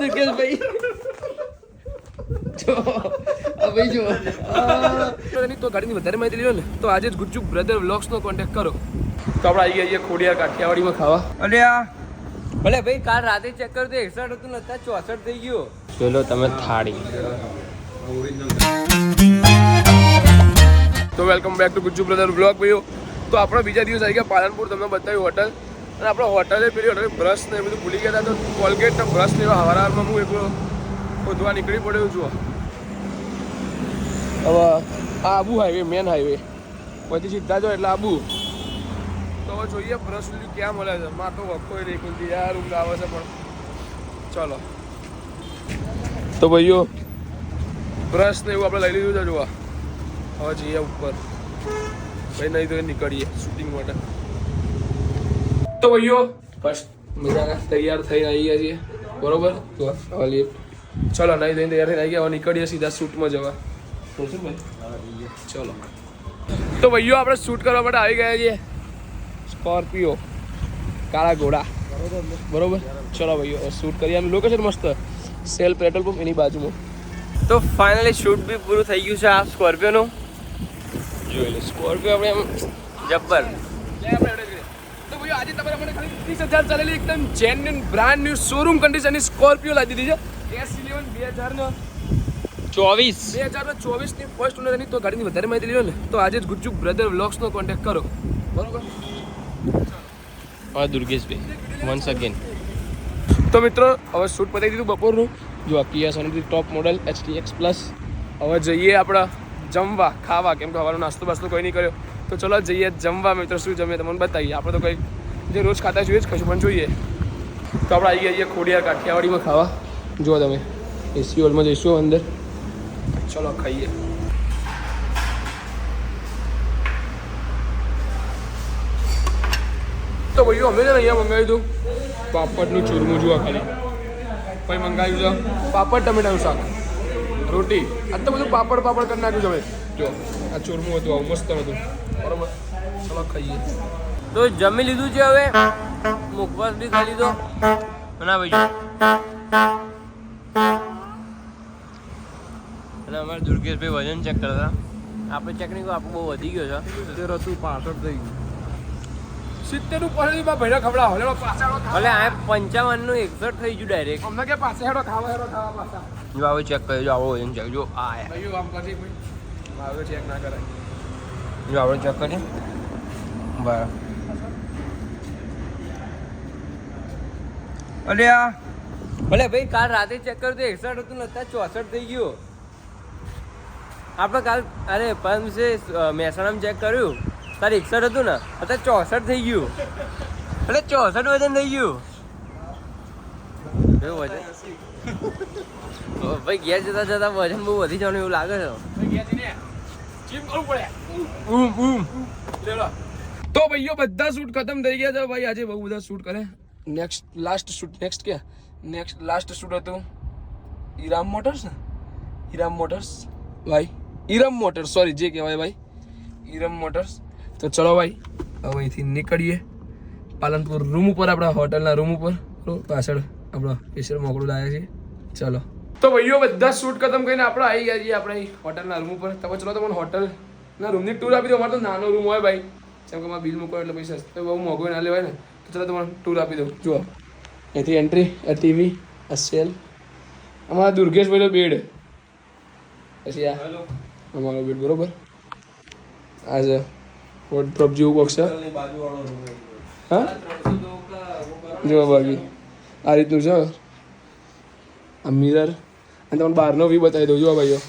દુર્ગેશભાઈ જો ભાઈ જો તો ગાડીની વધારે માહિતી લ્યો ને તો આજે જ ગુજ્જુ બ્રધર વ્લોગ્સનો કોન્ટેક્ટ કરો. તો આપણે આવી ગયા છીએ ખોડિયાર કાઠિયાવાડીમાં ખાવા. અને ભલે ભાઈ કાલ રાતે ચેક કર્યું તો 61 હતું ને અત્યારે 64 થઈ ગયું. ચલો તમે થાળી. તો welcome back to Gujju brother vlog ભાઈઓ. તો આપણો બીજા દિવસ આવી ગયા પાલનપુર. તમને બતાવ્યું હોટલ અને આપણે હોટલે પેલી હોટલ બ્રશ ને એ બધું ભૂલી ગયા હતા. તો કોલગેટ ને બ્રશ ને એવા હવારમાં હું એકલો શોધવા નીકળી પડ્યો છું. હવે આબુ હાઈવે મેન હાઈવે પછી સીધા જો એટલે આબુ. તો હવે જોઈએ બ્રશ ક્યાં મળે છે. માં તો વખો દેખું યાર ઊંઘ આવે છે પણ ચલો. તો ભાઈઓ બ્રશ ને એવું આપણે લઈ લીધું છે. જોવા હવે જઈએ ઉપર ભાઈ નહીં તો નીકળીએ શૂટિંગ માટે. તો ભાઈઓ ફર્સ્ટ મજાના તૈયાર થઈને આવી ગયા છીએ બરોબર. તો હવે લિફ્ટ ચલો નહીં થઈને તૈયાર થઈને આવી ગયા. હવે નીકળીએ સીધા શૂટમાં જવા. ચલો તો ભાઈઓ આપણે શૂટ કરવા માટે આવી ગયા છીએ સ્કોર્પિયો કાળા ઘોડા બરોબર. ચલો ભાઈઓ શૂટ કરીએ. આનું લોકેશન મસ્ત સેલ પેટ્રોલ પંપ એની બાજુમાં. તો ફાઇનલી શૂટ બી પૂરું થઈ ગયું છે આ સ્કોર્પિયોનું. જોઈ લો સ્કોર્પિયો આપણે એમ જબ્બર. તો ભાઈઓ આજે તમારે મને ખાલી 30,000 ચાલેલી એકદમ જેન્યુન બ્રાન્ડ ન્યુ શોરૂમ કન્ડિશનની સ્કોર્પિયો લાવી દીધી છે. S11 2024 ની ફર્સ્ટ ઓનર એની. તો ગાડીની વધારે માહિતી લ્યો ને તો આજે જ ગુજ્જુ બ્રધર વ્લોગ્સનો કોન્ટેક્ટ કરો બરોબર. હા દુર્ગેશભાઈ વન્સ અગેન. તો મિત્રો હવે શૂટ પતાવી દીધું બપોરનું. જો આ કિયા સોનેટી ટોપ મોડલ HTX પ્લસ. હવે જઈએ આપણે જમવા ખાવા કેમ કે હવાનો નાસ્તો બાસ્તો કોઈ નહીં કર્યો. તો ચલો જઈએ જમવા. મિત્રો શું જમીએ તમને બતાવીએ. આપણે તો કંઈ જે રોજ ખાતા જોઈએ જ કશું પણ જોઈએ. તો આપણે આવી ગયા છીએ ખોડિયાર કાઠિયાવાડીમાં ખાવા. જુઓ તમે એસી હોલમાં જઈશું અંદર. ચલો ખાઈએ. તો ભાઈઓ અમે છે ને અહીંયા મંગાવ્યું હતું પાપડનું ચૂરમું. જુઓ ખાલી પછી મંગાવ્યું છે પાપડ ટમેટાનું શાક રોટી. આ તો બધું પાપડ કરી નાખ્યું છે હવે. જો આ ચૂરમું હતું આવું મસ્ત હતું બરોબર. ચલો ખાઈએ. તો જમી લીધું છે હવે મુખવાસ બી ખાઈ લીધો. ના ભાઈ અને અમારે દુર્ગેશભાઈ વજન ચેક કરતા. આપણે ચેક નહીં આપણું બહુ વધી ગયો છે. 70 હતું 65 થઈ ગયું. 70 ઉપર ભેડા ખવડાવો એટલે આ 55 નું 61 થઈ ગયું ડાયરેક્ટ. અમને કે પાસે હેડો ખાવા પાછા. જો આવો ચેક કરજો. આવો વજન ચેક જો આ ભાઈઓ આમ કરી ભાઈ આવો ચેક ના કરાય. જો આપણે ચેક કરીએ બરાબર. અરે આ ભલે ભાઈ કાલ રાતે ચેક કર્યું તો 61 હતું ને અત્યારે 64 થઈ ગયું. આપણે કાલ અરે પરમ દિવસે મહેસાણામાં ચેક કર્યું તારે 61 હતું ને અત્યારે 64 થઈ ગયું. એટલે 64 વજન થઈ ગયું. કેવું વજન ભાઈ ઘેર જતા જતા વજન બહુ વધી જવાનું એવું લાગે છે. તો ભાઈઓ બધા શૂટ ખતમ થઈ ગયા છે ભાઈ. આજે બહુ બધા શૂટ કરે. લાસ્ટ શૂટ હતું ઈરામ મોટર્સ ને ઈરમ મોટર્સ સોરી જે કહેવાય ભાઈ ઈરમ મોટર્સ. તો ચલો ભાઈ હવે અહીંથી નીકળીએ પાલનપુર રૂમ ઉપર. આપણા હોટલના રૂમ ઉપર પાછળ આપણા સ્પેશિયલ મોકળું લાવ્યા છીએ. ચલો તો ભાઈઓ બધા શૂટ ખતમ કરીને આપણે આવી ગયા છીએ આપણે હોટલના રૂમ ઉપર. તમે ચલો તમને હોટલના રૂમની ટૂર આપી દો. અમારે તો નાનો રૂમ હોય ભાઈ જેમ કે અમારે બિલ મૂકો એટલે પૈસા તો બહુ મોંઘું ના લેવાય ને. તો ચલો તમને ટૂર આપી દઉં. જુઓ અહીંથી એન્ટ્રી આ ટીવી આ સેલ અમારા દુર્ગેશભાઈનો બેડ પછી આ અમારો બેડ બરોબર. આ છે વોર્ડરોબ જેવું બોક્સ છે. હા જો બાકી આ રીતનું છે. આ મિરર અને તમને બહારનો વ્યૂ બતાવી દઉં. જો ભાઈઓ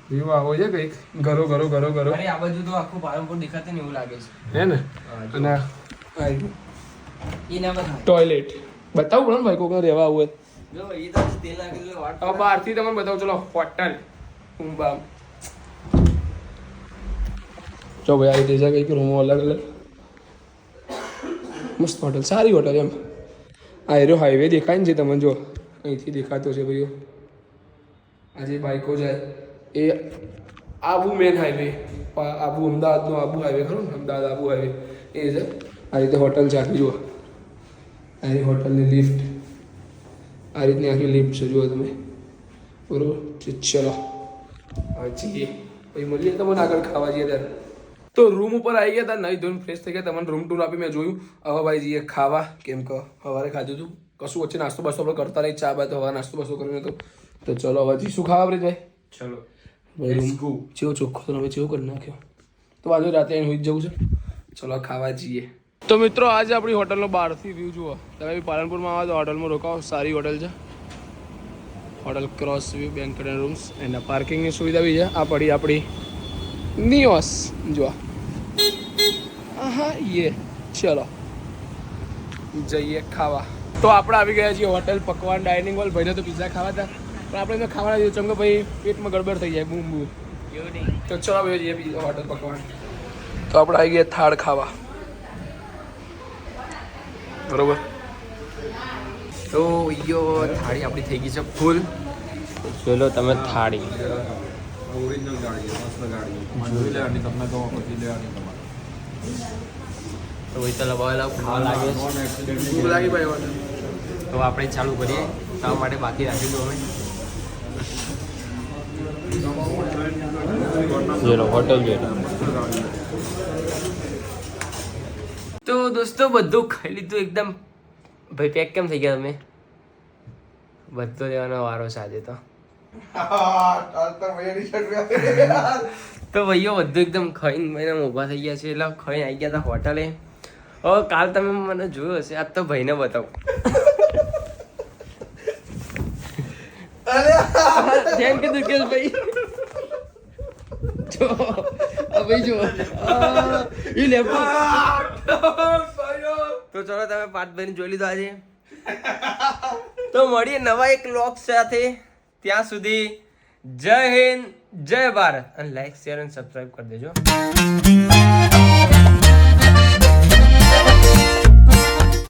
વ્યૂ આવો છે કંઈક ઘરો આ બાજુ તો આખું પાલનપુર દેખાતું ને એવું લાગે છે હે ને. અને ટોયલેટ બતાવું પડે ને ભાઈ કોઈને રહેવા આવું હોય. બહારથી તમને બતાવું. ચલો હોટલ જો ભાઈ આવી રીતે કંઈક રૂમો અલગ મસ્ત હોટલ સારી હોટલ એમ. આ એરિયો હાઈવે દેખાય ને છે તમને જો અહીંથી દેખાતો છે ભાઈઓ. આ જે બાઇકો જાય એ આબુ મેન હાઈવે આબુ અમદાવાદનો આબુ હાઈવે ખરો ને અમદાવાદ આબુ હાઈવે એ છે. આ રીતે હોટલ છે આખી જુઓ. આ હોટલની લિફ્ટ આ રીતની આખી લિફ્ટ છે જુઓ તમે, બરોબર. ચલો હવે જઈએ પછી મળીએ તમને આગળ ખાવા જઈએ ત્યારે. તો રૂમ ઉપર આવી ગયા હતા, નહીં ધોઈને ફ્રેશ થઈ ગયા. તમને રૂમ ટૂર આપી મેં જોયું. હવે ભાઈ જઈએ ખાવા, કેમ કે સવારે ખાધું હતું કશું વચ્ચે નાસ્તો બાસ્તો આપણે કરતા નહીં, ચા બા તો હવે નાસ્તો બાસ્તો કરીને તો ચલો હવે જઈશું ખાવા બ્રિજભાઈ. ચલો ચેવો ચોખ્ખો તો હવે ચેવો કરી નાખ્યો, તો બાજુ રાતે આવીને હોઈ જ જવું છે. ચલો ખાવા જઈએ. તો મિત્રો આજે આપણી હોટલનો બહારથી વ્યૂ જુઓ. તમે બી પાલનપુરમાં આવો તો હોટલમાં રોકાવો, સારી હોટલ છે. Hotel cross view banquet rooms એના પાર્કિંગની સુવિધા બી છે. આ પડી આપણી નિયોસ જો. હા યે ચલો જઈએ ખાવા. તો આપણે આવી ગયા છીએ હોટલ પકવાન ડાઇનિંગ હોલ. ભાઈને તો પિઝા ખાવા હતા પણ આપણે એમને ખાવાના દીધું ચમ કે ભાઈ પેટમાં ગડબડ થઈ જાય બૂમ બૂમ. તો ચલો ભાઈ જઈએ બીજા હોટલ પકવાન. તો આપણે આવી ગયા થાળ ખાવા, બરોબર. તો યો થાળી આપણી થઈ ગઈ છે ફૂલ. ચલો તમે થાળી ઓરિજિનલ ગાડી છે, મસ્ત ગાડી છે. જોઈ લેવાની, તમને કહો પછી લેવાની તમારે. તો ભાઈ તો લબાવેલા ખાવા લાગે છે. નોન એક્સિડન્ટ ભૂખ લાગી ભાઈ હોટલ. તો આપણે ચાલુ કરીએ. તમારા માટે બાકી રાખી દો અમે. ચલો હોટલ જોઈએ. તો દોસ્તો બધું ખાઈ લીધું એકદમ. ભાઈ પેક કેમ થઈ ગયા તમે? બધો લેવાનો વારો છે આજે તો. તો ભાઈઓ બધું એકદમ ખાઈને ભાઈને ઊભા થઈ ગયા છે, એટલે ખાઈને આવી ગયા હતા હોટલે. હવે કાલ તમે મને જોયું હશે, આજ તો ભાઈને બતાવો. ધ્યાન કીધું કે ભાઈ જો ભાઈ જો એ લેપટોપ. તો ચલો તમે પાર્ટ ભાઈને જોઈ લીધો આજે. તો મળીએ નવા એક વ્લોગ સાથે. ત્યાં સુધી જય હિન્દ, જય ભારત, અને લાઈક શેર અને સબસ્ક્રાઈબ કરી દેજો.